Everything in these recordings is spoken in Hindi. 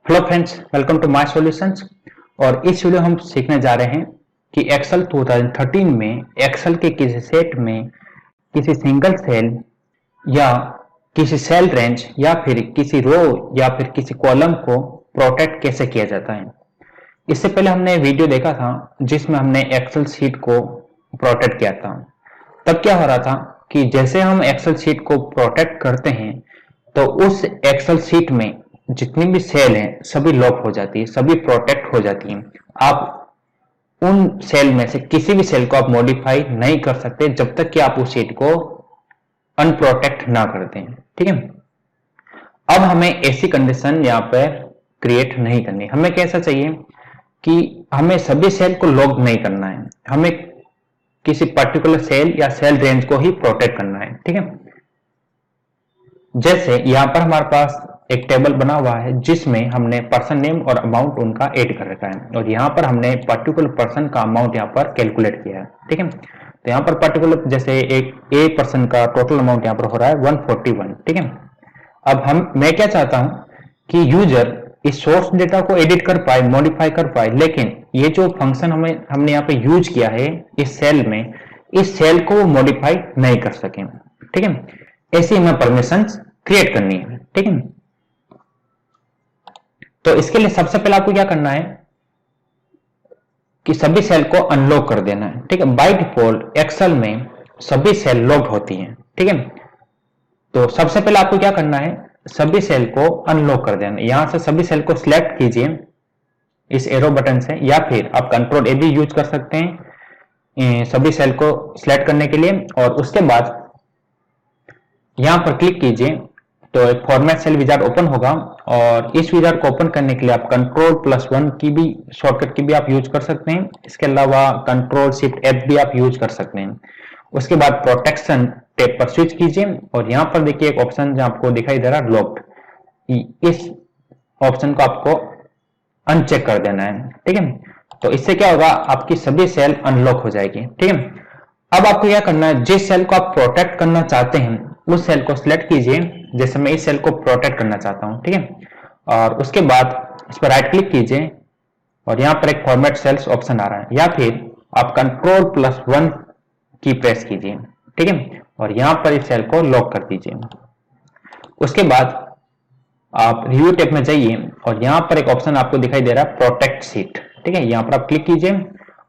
Hello friends, welcome to my solutions. और इस वीडियो हम सीखने जा रहे हैं कि एक्सेल 2013 में एक्सेल के किसी सेट में किसी सिंगल सेल या किसी सेल रेंज या फिर किसी रो या फिर किसी कॉलम को प्रोटेक्ट कैसे किया जाता है। इससे पहले हमने वीडियो देखा था जिसमें हमने एक्सेल शीट को प्रोटेक्ट किया था। तब क्या हो रहा था कि जैसे हम एक्सेल शीट को प्रोटेक्ट करते हैं तो उस एक्सेल शीट में जितनी भी सेल हैं सभी लॉक हो जाती है, सभी प्रोटेक्ट हो जाती हैं। आप उन सेल में से किसी भी सेल को आप मॉडिफाई नहीं कर सकते जब तक कि आप उस शीट को अनप्रोटेक्ट ना कर दें। ठीक है। अब हमें ऐसी कंडीशन यहाँ पर क्रिएट नहीं करनी। हमें कैसा चाहिए कि हमें सभी सेल को लॉक नहीं करना है, हमें किसी पर्टिकुलर सेल या सेल रेंज को ही प्रोटेक्ट करना है। ठीक है। जैसे यहां पर हमारे पास एक टेबल बना हुआ है जिसमें हमने पर्सन नेम और अमाउंट उनका ऐड कर रखा है और यहाँ पर हमने पर्टिकुलर पर्सन का अमाउंट यहाँ पर कैलकुलेट किया है। ठीक है। तो यहाँ पर पर्टिकुलर जैसे एक ए पर्सन का टोटल अमाउंट यहाँ पर हो रहा है 141। ठीक है। अब मैं क्या चाहता हूं कि यूजर इस सोर्स डेटा को एडिट कर पाए, मॉडिफाई कर पाए, लेकिन ये जो फंक्शन हमने यहाँ पे यूज किया है इस सेल में, इस सेल को वो मॉडिफाई नहीं कर सके। ठीक है। ऐसी हमें परमिशंस क्रिएट करनी है। ठीक है। तो इसके लिए सबसे पहले आपको क्या करना है कि सभी सेल को अनलॉक कर देना है। ठीक है। बाय डिफॉल्ट एक्सेल में सभी सेल लॉक्ड होती हैं। ठीक है। तो सबसे पहले आपको क्या करना है, सभी सेल को अनलॉक कर देना। यहां से सभी सेल को सिलेक्ट कीजिए इस एरो बटन से, या फिर आप कंट्रोल ए भी यूज कर सकते हैं सभी सेल को सिलेक्ट करने के लिए। और उसके बाद यहां पर क्लिक कीजिए तो एक फॉर्मेट सेल विजार्ड ओपन होगा और इस विजार्ड को ओपन करने के लिए आप Ctrl+1 की भी शॉर्टकट की भी आप यूज कर सकते हैं। इसके अलावा Ctrl+Shift+F भी आप यूज कर सकते हैं। उसके बाद प्रोटेक्शन टैब पर स्विच कीजिए और यहाँ पर देखिए एक ऑप्शन जो आपको दिखाई दे रहा है लॉक्ड, इस ऑप्शन को आपको अनचेक कर देना है। ठीक है। तो इससे क्या होगा, आपकी सभी सेल अनलॉक हो जाएगी। ठीक है। अब आपको क्या करना है, जिस सेल को आप प्रोटेक्ट करना चाहते हैं उस सेल को सिलेक्ट कीजिए। जैसे मैं इस सेल को प्रोटेक्ट करना चाहता हूं। ठीक है। और उसके बाद इस पर राइट क्लिक कीजिए और यहां पर एक फॉर्मेट सेल्स ऑप्शन आ रहा है, या फिर आप Ctrl+1 की प्रेस कीजिए। ठीक है। और यहां पर इस सेल को लॉक कर दीजिए। उसके बाद आप रिव्यू टैब में जाइए और यहां पर एक ऑप्शन आपको दिखाई दे रहा है प्रोटेक्ट शीट। ठीक है। यहां पर आप क्लिक कीजिए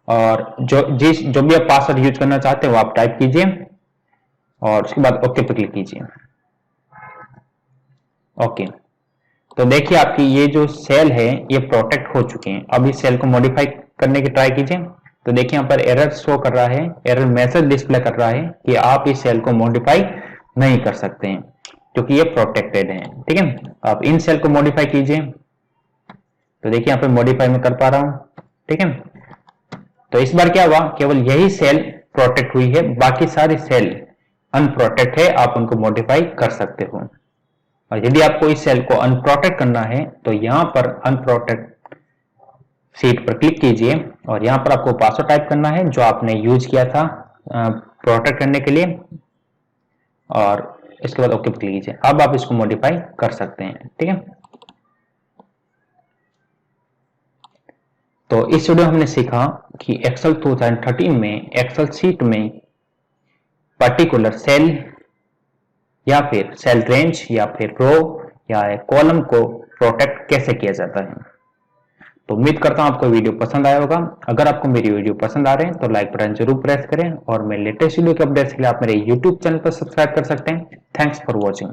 और जो भी आप पासवर्ड यूज करना चाहते हैं वो आप टाइप कीजिए और उसके बाद ओके पे क्लिक कीजिए। ओके। तो देखिए आपकी ये जो सेल है ये प्रोटेक्ट हो चुके हैं। अब इस सेल को मॉडिफाई करने की ट्राई कीजिए तो देखिए यहाँ पर एरर शो कर रहा है, एरर मैसेज डिस्प्ले कर रहा है कि आप इस सेल को मॉडिफाई नहीं कर सकते हैं क्योंकि ये प्रोटेक्टेड है। ठीक है। आप इन सेल को मॉडिफाई कीजिए तो देखिए यहाँ पर मॉडिफाई मैं कर पा रहा हूं। ठीक है। तो इस बार क्या हुआ, केवल यही सेल प्रोटेक्ट हुई है, बाकी सारी सेल अनप्रोटेक्ट है, आप उनको मॉडिफाई कर सकते हो। और यदि आपको इस सेल को अनप्रोटेक्ट करना है तो यहां पर अनप्रोटेक्ट शीट पर क्लिक कीजिए और यहां पर आपको पासवर्ड टाइप करना है जो आपने यूज किया था प्रोटेक्ट करने के लिए और इसके बाद ओके पर क्लिक कीजिए। अब आप इसको मॉडिफाई कर सकते हैं। ठीक है। तो इस वीडियो हमने सीखा कि एक्सेल 2013 में एक्सेल शीट में पर्टिकुलर सेल या फिर सेल रेंज या फिर रो या कॉलम को प्रोटेक्ट कैसे किया जाता है। तो उम्मीद करता हूं आपको वीडियो पसंद आया होगा। अगर आपको मेरी वीडियो पसंद आ रहे हैं तो लाइक बटन जरूर प्रेस करें और मैं लेटेस्ट वीडियो के अपडेट्स के लिए आप मेरे YouTube चैनल पर सब्सक्राइब कर सकते हैं। Thanks for watching.